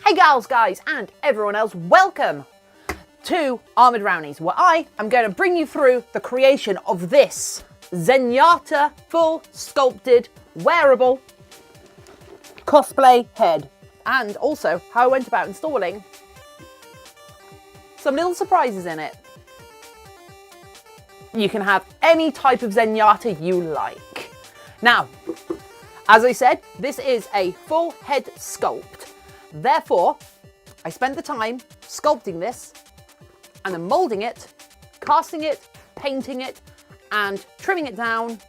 Hey gals, guys, and everyone else, welcome to Armoured Brownies, where I am going to bring you through the creation of this Zenyatta full sculpted wearable cosplay head, and also how I went about installing some little surprises in it. You can have any type of Zenyatta you like. Now, as I said, this is a full head sculpt. Therefore, I spent the time sculpting this and then moulding it, casting it, painting it, and trimming it down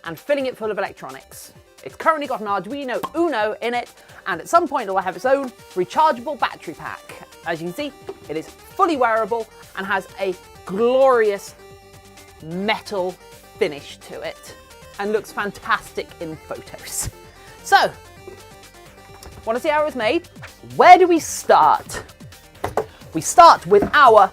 and filling it full of electronics. It's currently got an Arduino Uno in it, and at some point it will have its own rechargeable battery pack. As you can see, it is fully wearable and has a glorious metal finish to it and looks fantastic in photos. So, want to see how it was made? Where do we start? We start with our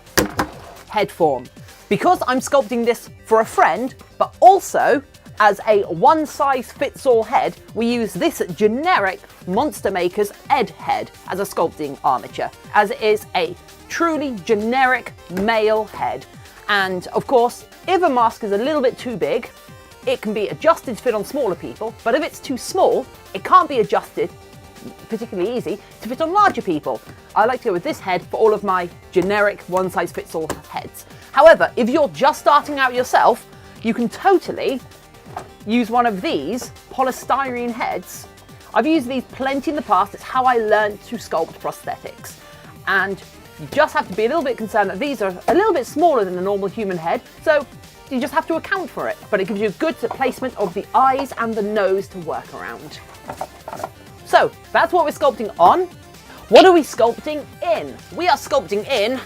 head form. Because I'm sculpting this for a friend, but also as a one-size-fits-all head, we use this generic Monster Maker's WED head as a sculpting armature, as it is a truly generic male head. And of course, if a mask is a little bit too big, it can be adjusted to fit on smaller people, but if it's too small, it can't be adjusted particularly easy to fit on larger people. I like to go with this head for all of my generic one-size-fits-all heads. However, if you're just starting out yourself, you can totally use one of these polystyrene heads. I've used these plenty in the past. It's how I learned to sculpt prosthetics. And you just have to be a little bit concerned that these are a little bit smaller than a normal human head, so you just have to account for it. But it gives you a good placement of the eyes and the nose to work around. So that's what we're sculpting on. What are we sculpting in? We are sculpting in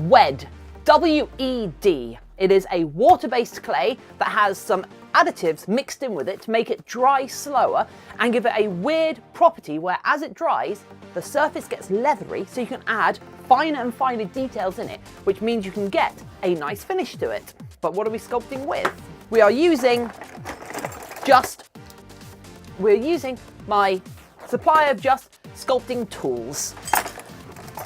WED, W-E-D. It is a water-based clay that has some additives mixed in with it to make it dry slower and give it a weird property where as it dries, the surface gets leathery, so you can add finer and finer details in it, which means you can get a nice finish to it. But what are we sculpting with? We are using my supply of just sculpting tools.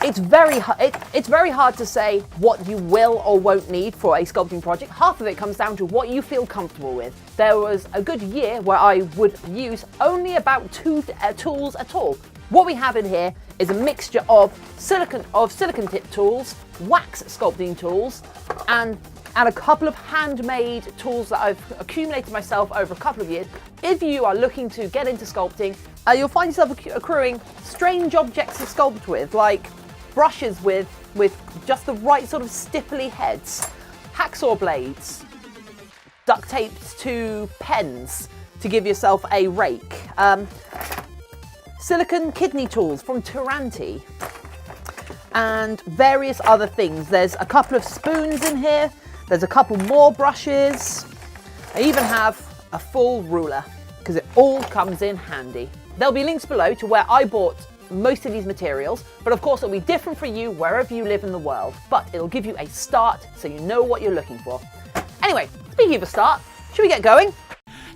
It's very hard to say what you will or won't need for a sculpting project. Half of it comes down to what you feel comfortable with. There was a good year where I would use only about 2 tools at all. What we have in here is a mixture of silicon tip tools, wax sculpting tools, and a couple of handmade tools that I've accumulated myself over a couple of years. If you are looking to get into sculpting, you'll find yourself accruing strange objects to sculpt with, like brushes with just the right sort of stipply heads, hacksaw blades, duct taped to pens to give yourself a rake, silicon kidney tools from Tiranti, and various other things. There's a couple of spoons in here. There's a couple more brushes. I even have a full ruler because it all comes in handy. There'll be links below to where I bought most of these materials, but of course it'll be different for you wherever you live in the world, but it'll give you a start so you know what you're looking for. Anyway, speaking of a start, should we get going?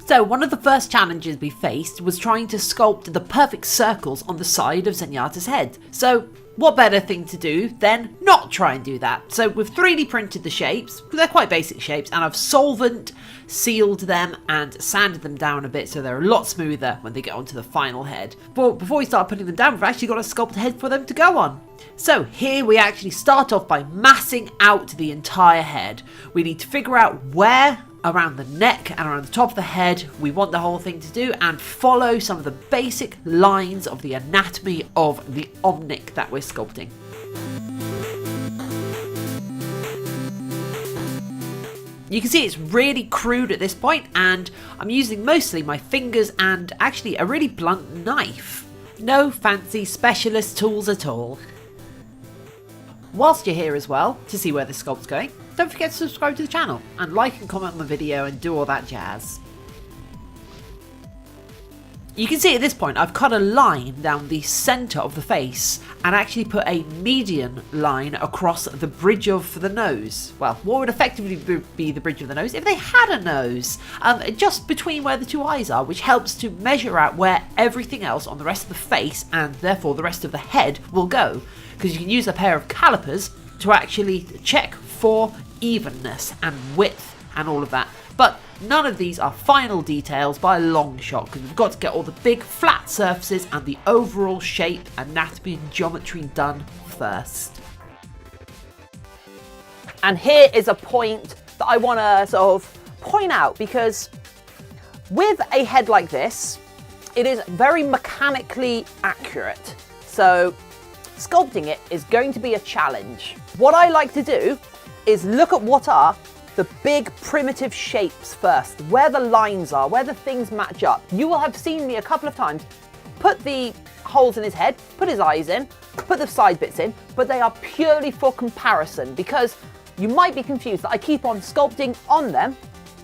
So one of the first challenges we faced was trying to sculpt the perfect circles on the side of Zenyatta's head. So what better thing to do than not try and do that? So we've 3D printed the shapes. They're quite basic shapes, and I've solvent sealed them and sanded them down a bit so they're a lot smoother when they get onto the final head. But before we start putting them down, we've actually got a sculpt head for them to go on. So here we actually start off by massing out the entire head. We need to figure out where around the neck and around the top of the head we want the whole thing to do, and follow some of the basic lines of the anatomy of the omnic that we're sculpting. You can see it's really crude at this point, and I'm using mostly my fingers and actually a really blunt knife. No fancy specialist tools at all. Whilst you're here as well, to see where the sculpt's going, don't forget to subscribe to the channel and like and comment on the video and do all that jazz. You can see at this point I've cut a line down the centre of the face and actually put a median line across the bridge of the nose. Well, what would effectively be the bridge of the nose if they had a nose? Just between where the two eyes are, which helps to measure out where everything else on the rest of the face and therefore the rest of the head will go. Because you can use a pair of calipers to actually check for evenness and width and all of that. But none of these are final details by a long shot, because we've got to get all the big flat surfaces and the overall shape, anatomy and geometry done first. And here is a point that I want to sort of point out, because with a head like this, it is very mechanically accurate. So sculpting it is going to be a challenge. What I like to do is look at what are the big primitive shapes first, where the lines are, where the things match up. You will have seen me a couple of times put the holes in his head, put his eyes in, put the side bits in, but they are purely for comparison, because you might be confused that I keep on sculpting on them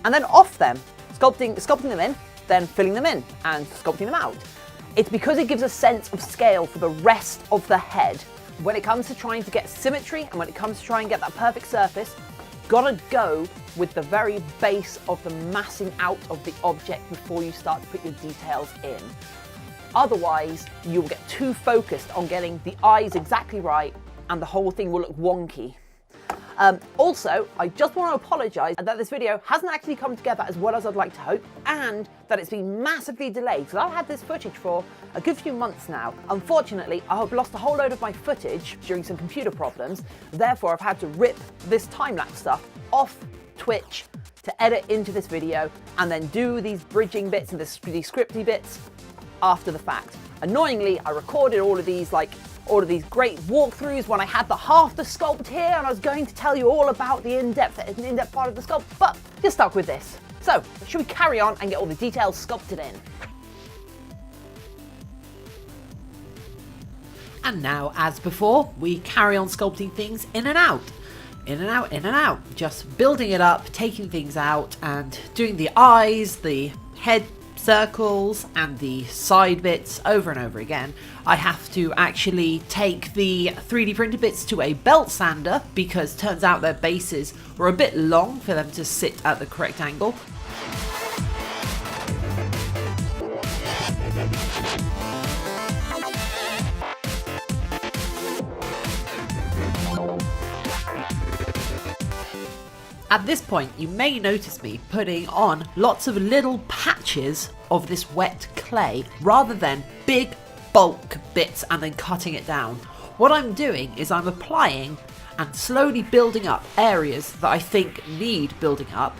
and then off them, sculpting them in, then filling them in and sculpting them out. It's because it gives a sense of scale for the rest of the head. When it comes to trying to get symmetry and when it comes to trying to get that perfect surface, gotta go with the very base of the massing out of the object before you start to put your details in. Otherwise, you'll get too focused on getting the eyes exactly right and the whole thing will look wonky. Also, I just want to apologise that this video hasn't actually come together as well as I'd like to hope, and that it's been massively delayed, because I've had this footage for a good few months now. Unfortunately, I have lost a whole load of my footage during some computer problems, therefore I've had to rip this time-lapse stuff off Twitch to edit into this video and then do these bridging bits and these scripty bits after the fact. Annoyingly, I recorded all of these great walkthroughs when I had the half the sculpt here, and I was going to tell you all about the in-depth part of the sculpt, but you're stuck with this. So, should we carry on and get all the details sculpted in? And now, as before, we carry on sculpting things in and out. In and out, in and out. Just building it up, taking things out, and doing the eyes, the head circles and the side bits over and over again. I have to actually take the 3D printed bits to a belt sander, because turns out their bases were a bit long for them to sit at the correct angle. At this point, you may notice me putting on lots of little patches of this wet clay rather than big bulk bits and then cutting it down. What I'm doing is I'm applying and slowly building up areas that I think need building up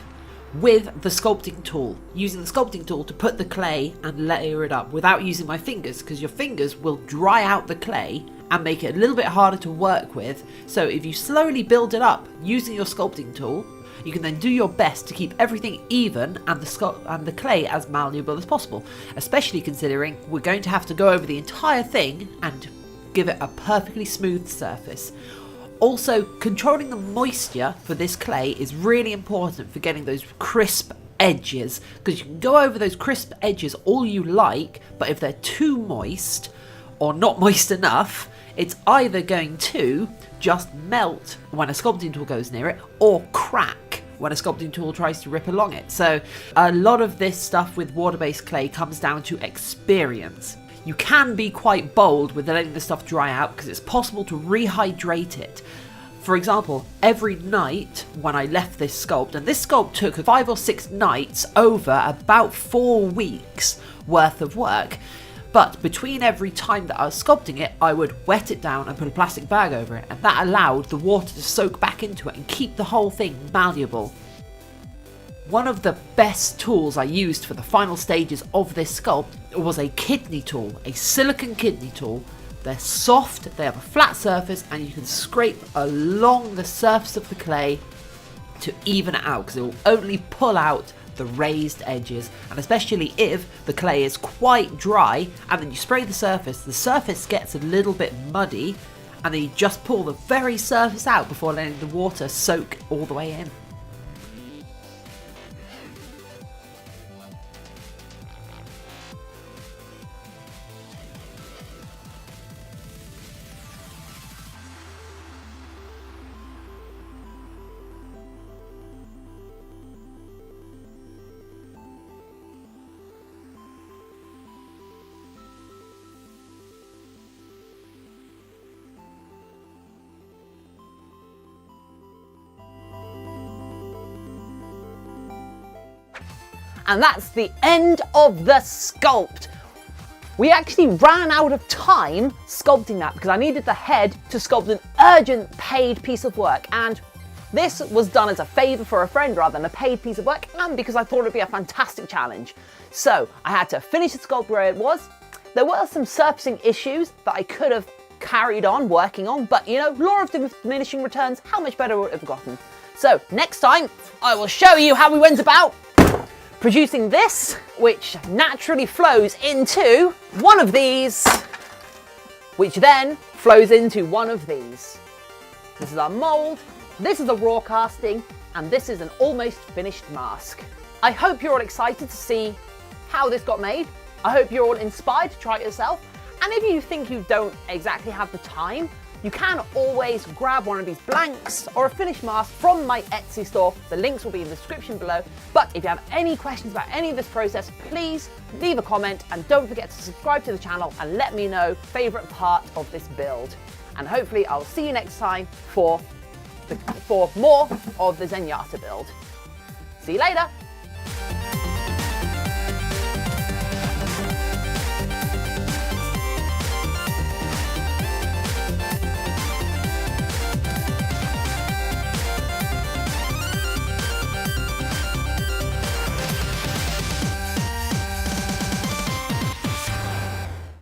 with the sculpting tool, using the sculpting tool to put the clay and layer it up without using my fingers, because your fingers will dry out the clay and make it a little bit harder to work with. So if you slowly build it up using your sculpting tool, you can then do your best to keep everything even and the clay as malleable as possible, especially considering we're going to have to go over the entire thing and give it a perfectly smooth surface. Also, controlling the moisture for this clay is really important for getting those crisp edges, because you can go over those crisp edges all you like, but if they're too moist or not moist enough, it's either going to just melt when a sculpting tool goes near it, or crack when a sculpting tool tries to rip along it. So a lot of this stuff with water-based clay comes down to experience. You can be quite bold with letting the stuff dry out, because it's possible to rehydrate it. For example, every night when I left this sculpt, and this sculpt took 5 or 6 nights over about 4 weeks worth of work, but between every time that I was sculpting it, I would wet it down and put a plastic bag over it, and that allowed the water to soak back into it and keep the whole thing malleable. One of the best tools I used for the final stages of this sculpt was a kidney tool, a silicone kidney tool. They're soft, they have a flat surface, and you can scrape along the surface of the clay to even it out, because it will only pull out the raised edges, and especially if the clay is quite dry and then you spray the surface gets a little bit muddy, and then you just pull the very surface out before letting the water soak all the way in. And that's the end of the sculpt. We actually ran out of time sculpting that because I needed the head to sculpt an urgent paid piece of work. And this was done as a favour for a friend rather than a paid piece of work, and because I thought it'd be a fantastic challenge. So I had to finish the sculpt where it was. There were some surfacing issues that I could have carried on working on, but you know, law of diminishing returns, how much better would it have gotten? So next time, I will show you how we went about producing this, which naturally flows into one of these, which then flows into one of these. This is our mould, this is a raw casting, and this is an almost finished mask. I hope you're all excited to see how this got made. I hope you're all inspired to try it yourself. And if you think you don't exactly have the time, you can always grab one of these blanks or a finished mask from my Etsy store. The links will be in the description below. But if you have any questions about any of this process, please leave a comment and don't forget to subscribe to the channel and let me know favourite part of this build. And hopefully I'll see you next time for more of the Zenyatta build. See you later.